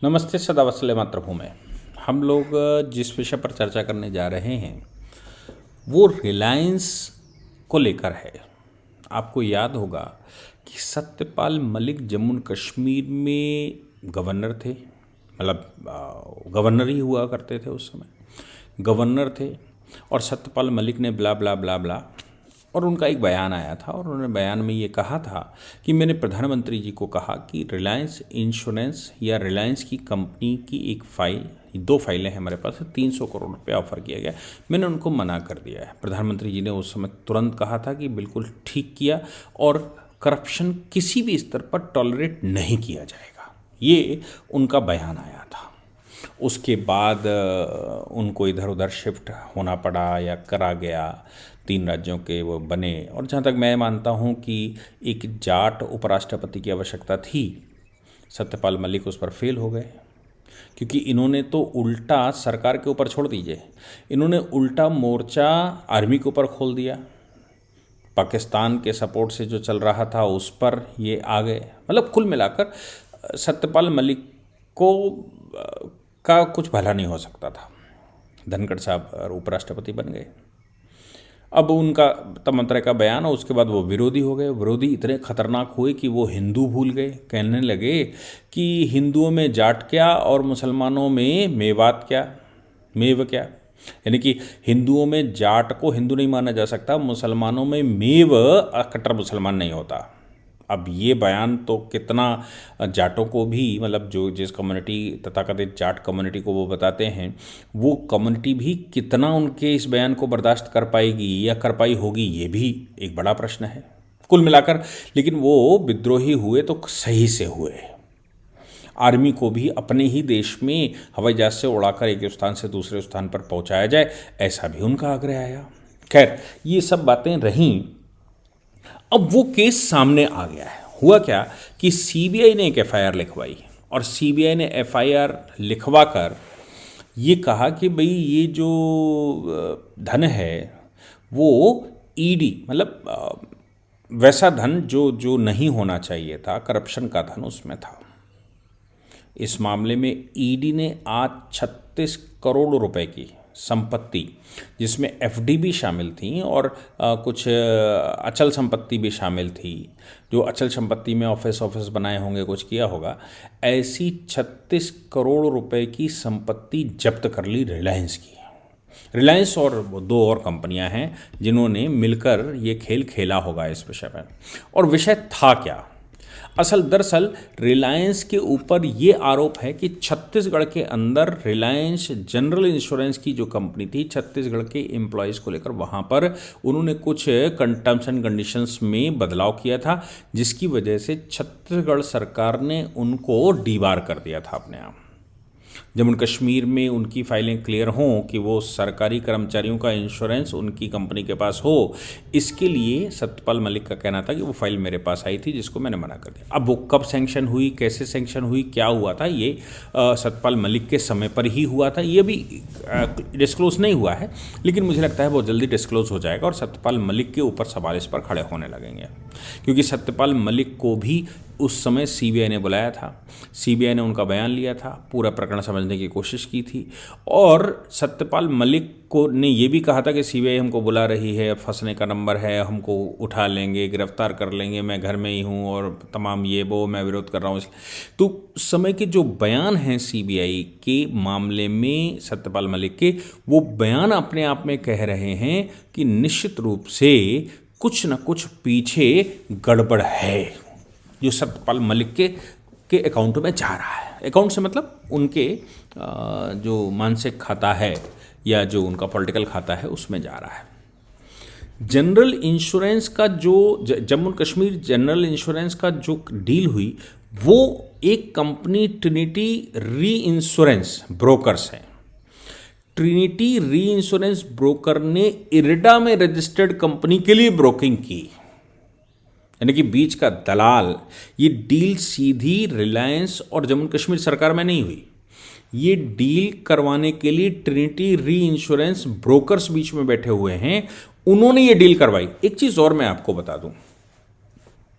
नमस्ते सदावत्सले मातृभूमि। हम लोग जिस विषय पर चर्चा करने जा रहे हैं वो रिलायंस को लेकर है। आपको याद होगा कि सत्यपाल मलिक जम्मू कश्मीर में गवर्नर थे, मतलब गवर्नर ही हुआ करते थे उस समय, गवर्नर थे। और सत्यपाल मलिक ने ब्ला ब्ला ब्ला ब्ला और उनका एक बयान आया था और उन्होंने बयान में ये कहा था कि मैंने प्रधानमंत्री जी को कहा कि रिलायंस इंश्योरेंस या रिलायंस की कंपनी की एक फ़ाइल, 2 फाइलें हैं हमारे पास, 300 करोड़ रुपये ऑफ़र किया गया। मैंने उनको मना कर दिया है। प्रधानमंत्री जी ने उस समय तुरंत कहा था कि बिल्कुल ठीक किया और करप्शन किसी भी स्तर पर टॉलरेट नहीं किया जाएगा, ये उनका बयान आया था। उसके बाद उनको इधर उधर शिफ्ट होना पड़ा या करा गया, 3 राज्यों के वो बने। और जहाँ तक मैं मानता हूँ कि एक जाट उपराष्ट्रपति की आवश्यकता थी, सत्यपाल मलिक उस पर फेल हो गए, क्योंकि इन्होंने तो उल्टा सरकार के ऊपर छोड़ दीजिए, इन्होंने उल्टा मोर्चा आर्मी के ऊपर खोल दिया। पाकिस्तान के सपोर्ट से जो चल रहा था उस पर ये आ गए। मतलब कुल मिलाकर सत्यपाल मलिक को का कुछ भला नहीं हो सकता था। धनखड़ साहब उपराष्ट्रपति बन गए। अब उनका तमंत्रे का बयान और उसके बाद वो विरोधी हो गए। विरोधी इतने खतरनाक हुए कि वो हिंदू भूल गए। कहने लगे कि हिंदुओं में जाट क्या और मुसलमानों में मेवात क्या, मेव क्या। यानी कि हिंदुओं में जाट को हिंदू नहीं माना जा सकता, मुसलमानों में मेव कट्टर मुसलमान नहीं होता। अब ये बयान तो कितना जाटों को भी, मतलब जो जिस कम्युनिटी तथाकथित जाट कम्युनिटी को वो बताते हैं, वो कम्युनिटी भी कितना उनके इस बयान को बर्दाश्त कर पाएगी या कर पाई होगी, ये भी एक बड़ा प्रश्न है कुल मिलाकर। लेकिन वो विद्रोही हुए तो सही से हुए। आर्मी को भी अपने ही देश में हवाई जहाज से उड़ाकर एक स्थान से दूसरे स्थान पर पहुंचाया जाए, ऐसा भी उनका आग्रह आया। खैर, ये सब बातें रहीं। अब वो केस सामने आ गया है। हुआ क्या कि सीबीआई ने एक एफआईआर लिखवाई और सीबीआई ने एफआईआर लिखवा कर ये कहा कि भाई ये जो धन है वो ईडी, मतलब वैसा धन जो जो नहीं होना चाहिए था, करप्शन का धन उसमें था। इस मामले में ईडी ने आज 36 करोड़ रुपए की संपत्ति, जिसमें एफडी भी शामिल थी और कुछ अचल संपत्ति भी शामिल थी, जो अचल संपत्ति में ऑफिस बनाए होंगे, कुछ किया होगा, ऐसी 36 करोड़ रुपए की संपत्ति जब्त कर ली रिलायंस की। रिलायंस और 2 और कंपनियां हैं जिन्होंने मिलकर ये खेल खेला होगा इस विषय पर। और विषय था क्या? दरअसल रिलायंस के ऊपर ये आरोप है कि छत्तीसगढ़ के अंदर रिलायंस जनरल इंश्योरेंस की जो कंपनी थी, छत्तीसगढ़ के एम्प्लॉयज़ को लेकर वहाँ पर उन्होंने कुछ टर्म्स एंड कंडीशंस में बदलाव किया था, जिसकी वजह से छत्तीसगढ़ सरकार ने उनको डीबार कर दिया था अपने आप। जम्मू कश्मीर में उनकी फाइलें क्लियर हों कि वो सरकारी कर्मचारियों का इंश्योरेंस उनकी कंपनी के पास हो, इसके लिए सत्यपाल मलिक का कहना था कि वो फाइल मेरे पास आई थी जिसको मैंने मना कर दिया। अब वो कब सैंक्शन हुई, कैसे सैंक्शन हुई, क्या हुआ था, ये सत्यपाल मलिक के समय पर ही हुआ था। ये भी डिस्क्लोज नहीं हुआ है, लेकिन मुझे लगता है बहुत जल्दी डिस्क्लोज हो जाएगा और सत्यपाल मलिक के ऊपर सवाल इस पर खड़े होने लगेंगे, क्योंकि सत्यपाल मलिक को भी उस समय सीबीआई ने बुलाया था। सीबीआई ने उनका बयान लिया था, पूरा प्रकरण समझने की कोशिश की थी और सत्यपाल मलिक को ने ये भी कहा था कि सीबीआई हमको बुला रही है, फंसने का नंबर है, हमको उठा लेंगे, गिरफ्तार कर लेंगे, मैं घर में ही हूँ और तमाम ये वो, मैं विरोध कर रहा हूँ। तो उस समय के जो बयान हैं सीबीआई के मामले में सत्यपाल मलिक के, वो बयान अपने आप में कह रहे हैं कि निश्चित रूप से कुछ न कुछ पीछे गड़बड़ है जो सत्यपाल मलिक के अकाउंट में जा रहा है। अकाउंट से मतलब उनके जो मानसिक खाता है या जो उनका पॉलिटिकल खाता है उसमें जा रहा है। जनरल इंश्योरेंस का जो जम्मू कश्मीर जनरल इंश्योरेंस का जो डील हुई, वो एक कंपनी ट्रिनिटी री इंश्योरेंस ब्रोकर्स है। ट्रिनिटी री इंश्योरेंस ब्रोकर ने इरडा में रजिस्टर्ड कंपनी के लिए ब्रोकिंग की, यानी कि बीच का दलाल। ये डील सीधी रिलायंस और जम्मू कश्मीर सरकार में नहीं हुई, ये डील करवाने के लिए ट्रिनिटी री इंश्योरेंस ब्रोकर्स बीच में बैठे हुए हैं, उन्होंने ये डील करवाई। एक चीज़ और मैं आपको बता दूं,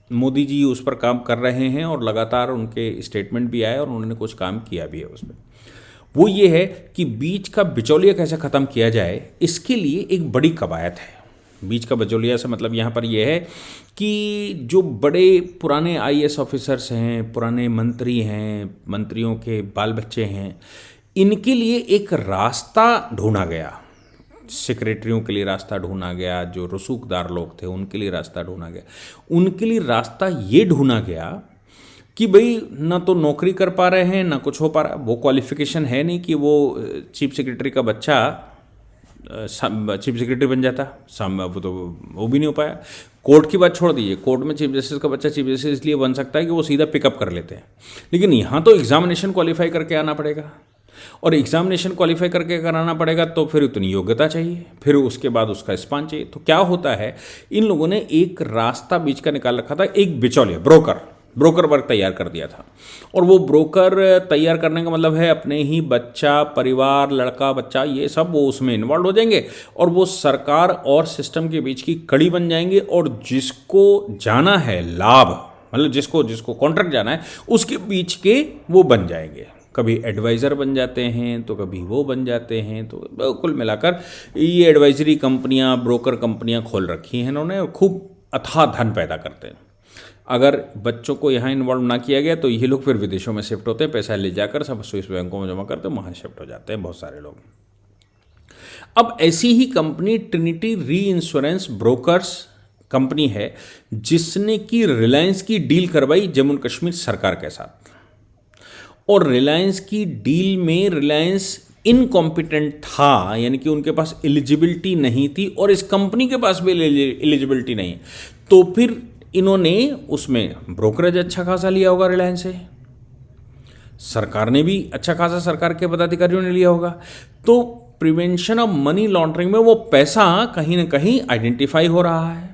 मोदी जी उस पर काम कर रहे हैं और लगातार उनके स्टेटमेंट भी आए और उन्होंने कुछ काम किया भी है उसमें। वो ये है कि बीच का बिचौलिया कैसे ख़त्म किया जाए, इसके लिए एक बड़ी कवायद है। बीच का बिचौलिया से मतलब यहाँ पर यह है कि जो बड़े पुराने आईएएस ऑफिसर्स हैं, पुराने मंत्री हैं, मंत्रियों के बाल बच्चे हैं, इनके लिए एक रास्ता ढूंढा गया। सेक्रेटरियों के लिए रास्ता ढूंढा गया, जो रसूखदार लोग थे उनके लिए रास्ता ढूंढा गया। उनके लिए रास्ता ये ढूंढा गया कि भाई ना तो नौकरी कर पा रहे हैं ना कुछ हो पा रहा, वो क्वालिफिकेशन है नहीं कि वो चीफ सेक्रेटरी का बच्चा चीफ सेक्रेटरी बन जाता, वो तो वो भी नहीं हो पाया। कोर्ट की बात छोड़ दीजिए, कोर्ट में चीफ जस्टिस का बच्चा चीफ जस्टिस इसलिए बन सकता है कि वो सीधा पिकअप कर लेते हैं, लेकिन यहाँ तो एग्जामिनेशन क्वालिफाई करके आना पड़ेगा, और एग्जामिनेशन क्वालिफाई करके कराना पड़ेगा तो फिर उतनी योग्यता चाहिए, फिर उसके बाद उसका स्पान चाहिए। तो क्या होता है, इन लोगों ने एक रास्ता बीच का निकाल रखा था, एक बिचौलिया ब्रोकर वर्क तैयार कर दिया था। और वो ब्रोकर तैयार करने का मतलब है अपने ही बच्चा, परिवार, लड़का बच्चा, ये सब वो उसमें इन्वॉल्व हो जाएंगे और वो सरकार और सिस्टम के बीच की कड़ी बन जाएंगे, और जिसको जाना है लाभ, मतलब जिसको कॉन्ट्रैक्ट जाना है, उसके बीच के वो बन जाएंगे। कभी एडवाइज़र बन जाते हैं तो कभी वो बन जाते हैं। तो कुल मिलाकर ये एडवाइजरी कंपनियां, ब्रोकर कंपनियां खोल रखी हैं इन्होंने, खूब अथाह धन पैदा करते हैं। अगर बच्चों को यहाँ इन्वॉल्व ना किया गया तो ये लोग फिर विदेशों में शिफ्ट होते हैं, पैसा ले जाकर सब स्विस बैंकों में जमा करते हैं, वहाँ शिफ्ट हो जाते हैं बहुत सारे लोग। अब ऐसी ही कंपनी ट्रिनिटी री इंश्योरेंस ब्रोकर्स कंपनी है, जिसने की रिलायंस की डील करवाई जम्मू कश्मीर सरकार के साथ। और रिलायंस की डील में रिलायंस इनकॉम्पिटेंट था, यानी कि उनके पास एलिजिबिलिटी नहीं थी और इस कंपनी के पास भी एलिजिबिलिटी नहीं। तो फिर इन्होंने उसमें ब्रोकरेज अच्छा खासा लिया होगा रिलायंस से, सरकार ने भी अच्छा खासा, सरकार के पदाधिकारियों ने लिया होगा। तो प्रिवेंशन ऑफ मनी लॉन्ड्रिंग में वो पैसा कहीं ना कहीं आइडेंटिफाई हो रहा है।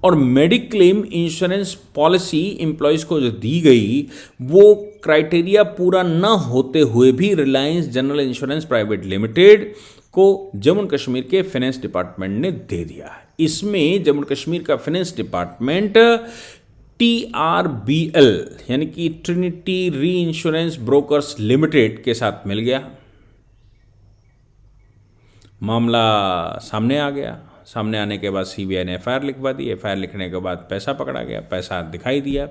और मेडिक्लेम इंश्योरेंस पॉलिसी एम्प्लॉयज़ को जो दी गई, वो क्राइटेरिया पूरा न होते हुए भी Reliance general insurance private limited को जम्मू कश्मीर के फाइनेंस डिपार्टमेंट ने दे दिया है। इसमें जम्मू कश्मीर का फाइनेंस डिपार्टमेंट TRBL यानी कि ट्रिनिटी री इंश्योरेंस ब्रोकर्स लिमिटेड के साथ मिल गया। मामला सामने आ गया। सामने आने के बाद CBI ने FIR लिखवा दी। FIR लिखने के बाद पैसा पकड़ा गया, पैसा दिखाई दिया,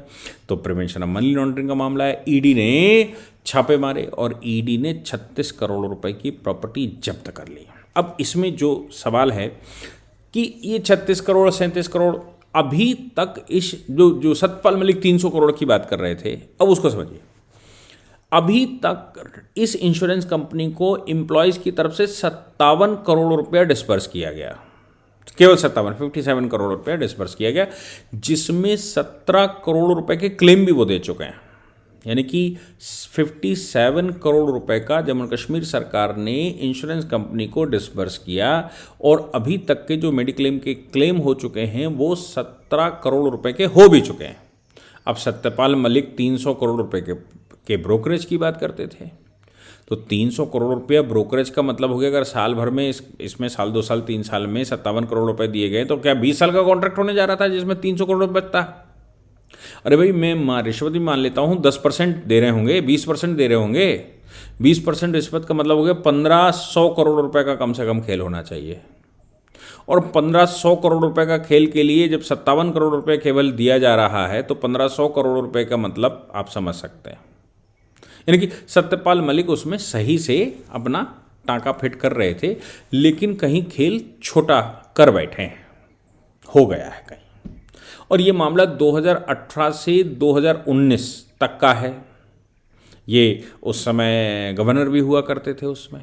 तो प्रिवेंशन ऑफ मनी लॉन्ड्रिंग का मामला है। ED ने छापे मारे और ED ने 36 करोड़ रुपए की प्रॉपर्टी जब्त कर ली। अब इसमें जो सवाल है कि ये 36 करोड़ 37 करोड़ अभी तक इस जो सतपाल मलिक 300 करोड़ की बात कर रहे थे, अब उसको समझिए। अभी तक इस इंश्योरेंस कंपनी को एम्प्लॉयज़ की तरफ से 57 करोड़ रुपया डिस्पर्स किया गया, केवल 57 करोड़ रुपया डिस्पर्स किया गया, जिसमें 17 करोड़ रुपए के क्लेम भी वो दे चुके हैं। यानी कि 57 करोड़ रुपए का जम्मू कश्मीर सरकार ने इंश्योरेंस कंपनी को डिस्बर्स किया, और अभी तक के जो मेडिक्लेम के क्लेम हो चुके हैं वो 17 करोड़ रुपए के हो भी चुके हैं। अब सत्यपाल मलिक 300 करोड़ रुपए के ब्रोकरेज की बात करते थे, तो 300 करोड़ रुपया ब्रोकरेज का मतलब हो गया, अगर साल भर में इसमें साल 2 साल 3 साल में 57 करोड़ रुपए दिए गए, तो क्या 20 साल का कॉन्ट्रैक्ट होने जा रहा था जिसमें 300 करोड़ रुपये बचता। अरे भाई, मैं रिश्वत भी मान लेता हूँ, 10% दे रहे होंगे, 20% दे रहे होंगे, 20% रिश्वत का मतलब हो गया 1500 करोड़ रुपए का कम से कम खेल होना चाहिए। और 1500 करोड़ रुपए का खेल के लिए जब 57 करोड़ रुपए केवल दिया जा रहा है, तो 1500 करोड़ रुपए का मतलब आप समझ सकते हैं। यानी कि सत्यपाल मलिक उसमें सही से अपना टाँका फिट कर रहे थे, लेकिन कहीं खेल छोटा कर बैठे हैं, हो गया है कहीं। और ये मामला 2018 से 2019 तक का है। ये उस समय गवर्नर भी हुआ करते थे उसमें,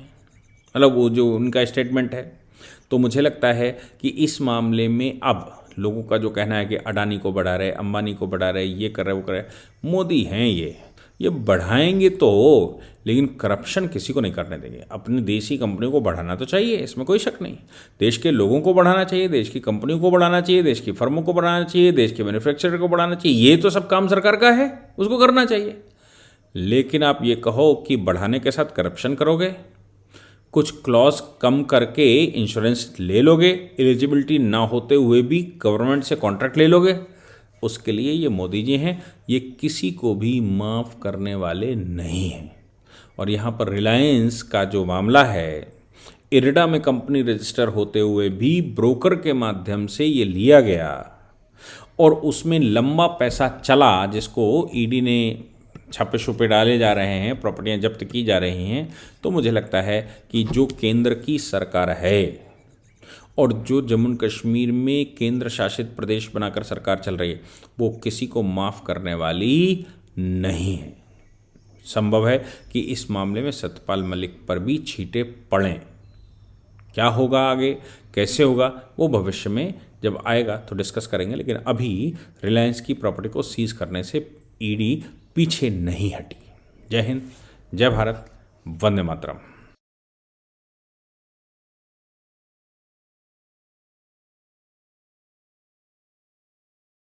मतलब वो जो उनका स्टेटमेंट है। तो मुझे लगता है कि इस मामले में अब लोगों का जो कहना है कि अडानी को बढ़ा रहे, अंबानी को बढ़ा रहे, ये कर रहे, वो कर रहे, मोदी हैं ये बढ़ाएंगे तो, लेकिन करप्शन किसी को नहीं करने देंगे। अपनी देशी कंपनियों को बढ़ाना तो चाहिए, इसमें कोई शक नहीं। देश के लोगों को बढ़ाना चाहिए, देश की कंपनियों को बढ़ाना चाहिए, देश की फर्मों को बढ़ाना चाहिए, देश के मैन्युफैक्चरर को बढ़ाना चाहिए, ये तो सब काम सरकार का है, उसको करना चाहिए। लेकिन आप ये कहो कि बढ़ाने के साथ करप्शन करोगे, कुछ क्लॉज कम करके इंश्योरेंस ले लोगे, एलिजिबिलिटी ना होते हुए भी गवर्नमेंट से कॉन्ट्रैक्ट ले लोगे, उसके लिए ये मोदी जी हैं, ये किसी को भी माफ़ करने वाले नहीं हैं। और यहाँ पर रिलायंस का जो मामला है, इरडा में कंपनी रजिस्टर होते हुए भी ब्रोकर के माध्यम से ये लिया गया और उसमें लंबा पैसा चला, जिसको ईडी ने छापे छुपे डाले जा रहे हैं, प्रॉपर्टियां जब्त की जा रही हैं। तो मुझे लगता है कि जो केंद्र की सरकार है और जो जम्मू कश्मीर में केंद्र शासित प्रदेश बनाकर सरकार चल रही है, वो किसी को माफ़ करने वाली नहीं है। संभव है कि इस मामले में सत्यपाल मलिक पर भी छींटे पड़ें। क्या होगा आगे, कैसे होगा, वो भविष्य में जब आएगा तो डिस्कस करेंगे। लेकिन अभी रिलायंस की प्रॉपर्टी को सीज करने से ईडी पीछे नहीं हटी। जय हिंद, जय भारत, वंदे मातरम।